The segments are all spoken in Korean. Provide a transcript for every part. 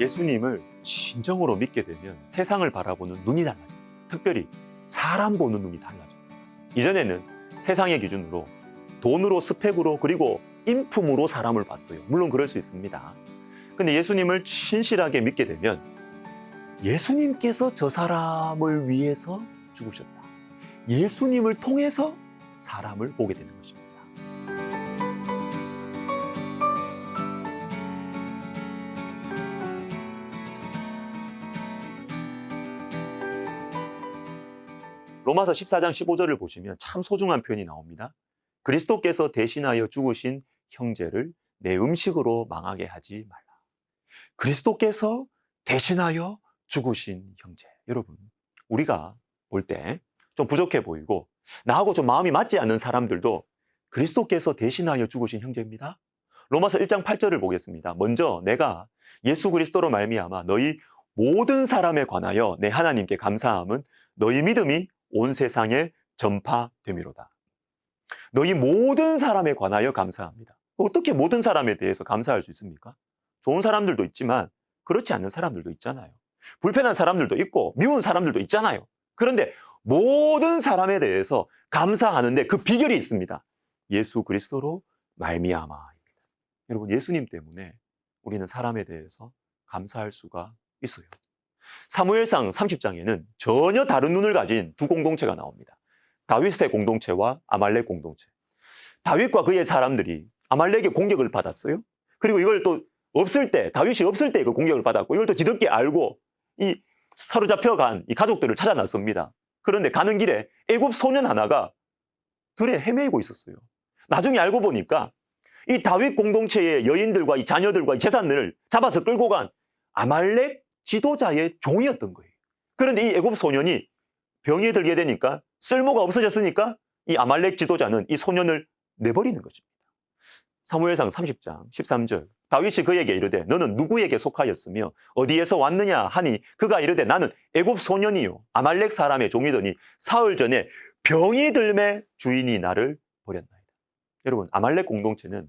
예수님을 진정으로 믿게 되면 세상을 바라보는 눈이 달라져요. 특별히 사람 보는 눈이 달라져요. 이전에는 세상의 기준으로 돈으로, 스펙으로, 그리고 인품으로 사람을 봤어요. 물론 그럴 수 있습니다. 근데 예수님을 신실하게 믿게 되면 예수님께서 저 사람을 위해서 죽으셨다. 예수님을 통해서 사람을 보게 되는 것입니다. 로마서 14장 15절을 보시면 참 소중한 표현이 나옵니다. 그리스도께서 대신하여 죽으신 형제를 내 음식으로 망하게 하지 말라. 그리스도께서 대신하여 죽으신 형제. 여러분, 우리가 볼 때 좀 부족해 보이고 나하고 좀 마음이 맞지 않는 사람들도 그리스도께서 대신하여 죽으신 형제입니다. 로마서 1장 8절을 보겠습니다. 먼저 내가 예수 그리스도로 말미암아 너희 모든 사람에 관하여 내 하나님께 감사함은 너희 믿음이 온 세상에 전파됨이로다. 너희 모든 사람에 관하여 감사합니다. 어떻게 모든 사람에 대해서 감사할 수 있습니까? 좋은 사람들도 있지만 그렇지 않는 사람들도 있잖아요. 불편한 사람들도 있고 미운 사람들도 있잖아요. 그런데 모든 사람에 대해서 감사하는데 그 비결이 있습니다. 예수 그리스도로 말미암아입니다. 여러분, 예수님 때문에 우리는 사람에 대해서 감사할 수가 있어요. 사무엘상 30장에는 전혀 다른 눈을 가진 두 공동체가 나옵니다. 다윗의 공동체와 아말렉 공동체. 다윗과 그의 사람들이 아말렉의 공격을 받았어요. 그리고 이걸 또 다윗이 없을 때 이걸 공격을 받았고, 이걸 또 뒤늦게 알고 이 사로잡혀간 이 가족들을 찾아 나섭니다. 그런데 가는 길에 애굽 소년 하나가 들에 헤매고 있었어요. 나중에 알고 보니까 이 다윗 공동체의 여인들과 이 자녀들과 이 재산을 잡아서 끌고 간 아말렉 지도자의 종이었던 거예요. 그런데 이 애굽 소년이 병에 들게 되니까, 쓸모가 없어졌으니까 이 아말렉 지도자는 이 소년을 내버리는 것입니다. 사무엘상 30장 13절, 다윗이 그에게 이르되 너는 누구에게 속하였으며 어디에서 왔느냐 하니 그가 이르되 나는 애굽 소년이요 아말렉 사람의 종이더니 사흘 전에 병이 들매 주인이 나를 버렸나이다. 여러분, 아말렉 공동체는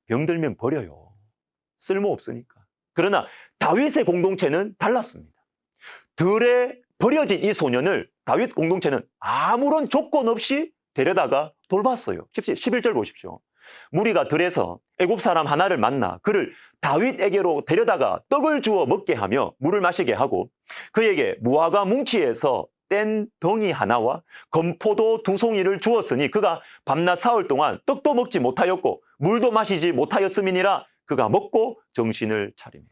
병들면 버려요. 쓸모 없으니까. 그러나 다윗의 공동체는 달랐습니다. 들에 버려진 이 소년을 다윗 공동체는 아무런 조건 없이 데려다가 돌봤어요. 11절 보십시오. 무리가 들에서 애굽 사람 하나를 만나 그를 다윗에게로 데려다가 떡을 주어 먹게 하며 물을 마시게 하고 그에게 무화과 뭉치에서 뗀 덩이 하나와 건포도 2송이를 주었으니 그가 밤낮 사흘 동안 떡도 먹지 못하였고 물도 마시지 못하였음이니라. 그가 먹고 정신을 차리며.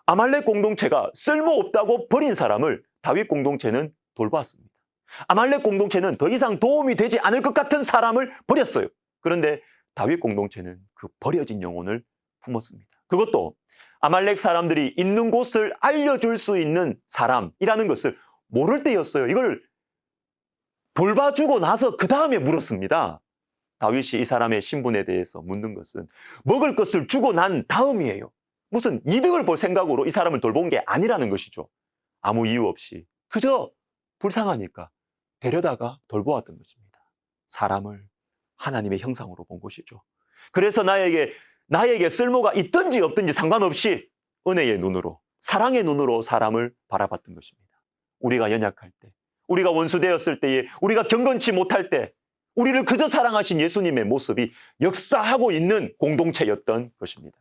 아말렉 공동체가 쓸모없다고 버린 사람을 다윗 공동체는 돌봤습니다. 아말렉 공동체는 더 이상 도움이 되지 않을 것 같은 사람을 버렸어요. 그런데 다윗 공동체는 그 버려진 영혼을 품었습니다. 그것도 아말렉 사람들이 있는 곳을 알려줄 수 있는 사람이라는 것을 모를 때였어요. 이걸 돌봐주고 나서 그 다음에 물었습니다. 다윗이 이 사람의 신분에 대해서 묻는 것은 먹을 것을 주고 난 다음이에요. 무슨 이득을 볼 생각으로 이 사람을 돌본 게 아니라는 것이죠. 아무 이유 없이 그저 불쌍하니까 데려다가 돌보았던 것입니다. 사람을 하나님의 형상으로 본 것이죠. 그래서 나에게 쓸모가 있든지 없든지 상관없이 은혜의 눈으로, 사랑의 눈으로 사람을 바라봤던 것입니다. 우리가 연약할 때, 우리가 원수되었을 때에, 우리가 경건치 못할 때 우리를 그저 사랑하신 예수님의 모습이 역사하고 있는 공동체였던 것입니다.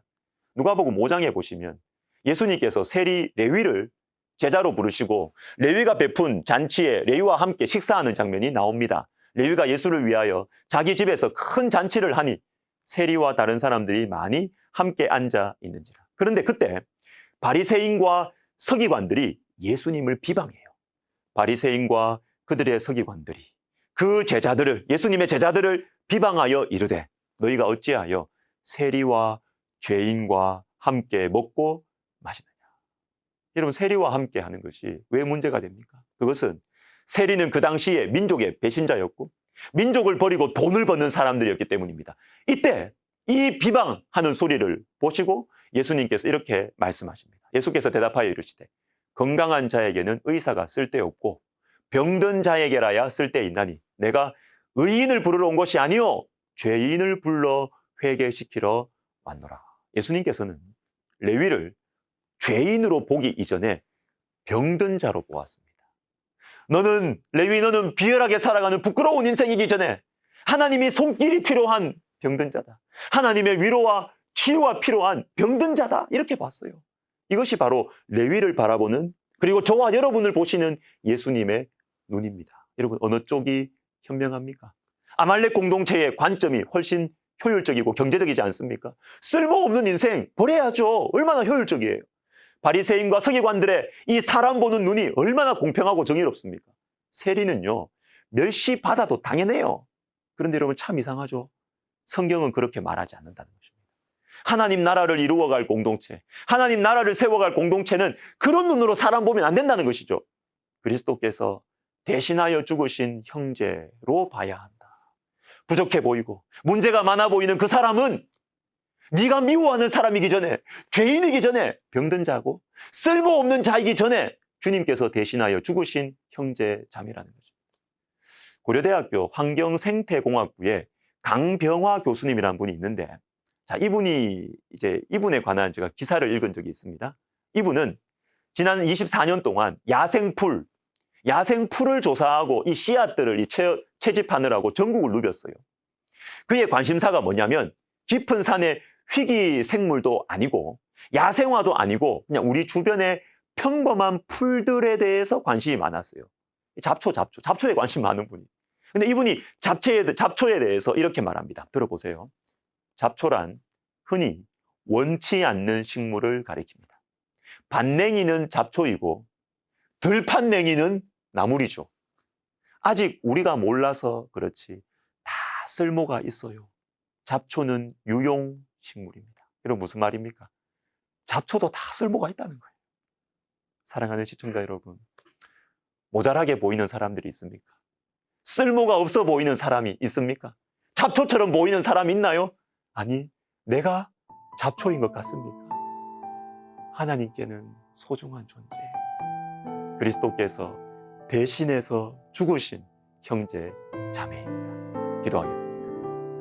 누가복음 5장에 보시면 예수님께서 세리 레위를 제자로 부르시고 레위가 베푼 잔치에 레위와 함께 식사하는 장면이 나옵니다. 레위가 예수를 위하여 자기 집에서 큰 잔치를 하니 세리와 다른 사람들이 많이 함께 앉아 있는지라. 그런데 그때 바리새인과 서기관들이 예수님을 비방해요. 바리새인과 그들의 서기관들이 그 제자들을, 예수님의 제자들을 비방하여 이르되 너희가 어찌하여 세리와 죄인과 함께 먹고 마시느냐. 여러분, 세리와 함께 하는 것이 왜 문제가 됩니까? 그것은 세리는 그 당시에 민족의 배신자였고 민족을 버리고 돈을 버는 사람들이었기 때문입니다. 이때 이 비방하는 소리를 보시고 예수님께서 이렇게 말씀하십니다. 예수께서 대답하여 이르시되 건강한 자에게는 의사가 쓸데없고 병든 자에게라야 쓸데있나니 내가 의인을 부르러 온 것이 아니요 죄인을 불러 회개시키러 왔노라. 예수님께서는 레위를 죄인으로 보기 이전에 병든 자로 보았습니다. 레위 너는 비열하게 살아가는 부끄러운 인생이기 전에 하나님이 손길이 필요한 병든 자다. 하나님의 위로와 치유가 필요한 병든 자다. 이렇게 봤어요. 이것이 바로 레위를 바라보는, 그리고 저와 여러분을 보시는 예수님의 눈입니다. 여러분, 어느 쪽이 현명합니까? 아말렉 공동체의 관점이 훨씬 효율적이고 경제적이지 않습니까? 쓸모없는 인생 버려야죠. 얼마나 효율적이에요. 바리새인과 서기관들의 이 사람 보는 눈이 얼마나 공평하고 정의롭습니까? 세리는요, 멸시받아도 당연해요. 그런데 여러분, 참 이상하죠? 성경은 그렇게 말하지 않는다는 것입니다. 하나님 나라를 이루어갈 공동체, 하나님 나라를 세워갈 공동체는 그런 눈으로 사람 보면 안 된다는 것이죠. 그리스도께서 대신하여 죽으신 형제로 봐야 한다. 부족해 보이고 문제가 많아 보이는 그 사람은 네가 미워하는 사람이기 전에, 죄인이기 전에 병든 자고 쓸모없는 자이기 전에 주님께서 대신하여 죽으신 형제 자매라는 거죠. 고려대학교 환경생태공학부에 강병화 교수님이라는 분이 있는데, 자, 이분에 관한 제가 기사를 읽은 적이 있습니다. 이분은 지난 24년 동안 야생풀을 조사하고 이 씨앗들을 채집하느라고 전국을 누볐어요. 그의 관심사가 뭐냐면, 깊은 산의 희귀 생물도 아니고 야생화도 아니고 그냥 우리 주변의 평범한 풀들에 대해서 관심이 많았어요. 잡초에 관심 많은 분이. 근데 이분이 잡초에 대해서 이렇게 말합니다. 들어보세요. 잡초란 흔히 원치 않는 식물을 가리킵니다. 반냉이는 잡초이고 들판냉이는 나물이죠. 아직 우리가 몰라서 그렇지 다 쓸모가 있어요. 잡초는 유용식물입니다. 여러분, 무슨 말입니까? 잡초도 다 쓸모가 있다는 거예요. 사랑하는 시청자 여러분, 모자라게 보이는 사람들이 있습니까? 쓸모가 없어 보이는 사람이 있습니까? 잡초처럼 보이는 사람이 있나요? 아니, 내가 잡초인 것 같습니까? 하나님께는 소중한 존재예요. 그리스도께서 대신해서 죽으신 형제 자매입니다. 기도하겠습니다.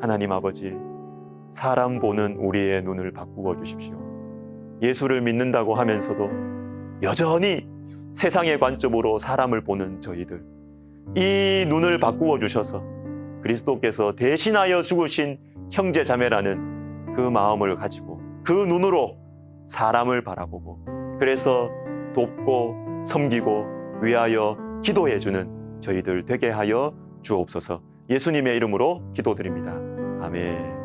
하나님 아버지, 사람 보는 우리의 눈을 바꾸어 주십시오. 예수를 믿는다고 하면서도 여전히 세상의 관점으로 사람을 보는 저희들, 이 눈을 바꾸어 주셔서 그리스도께서 대신하여 죽으신 형제 자매라는 그 마음을 가지고 그 눈으로 사람을 바라보고, 그래서 돕고 섬기고 위하여 기도해 주는 저희들 되게 하여 주옵소서. 예수님의 이름으로 기도드립니다. 아멘.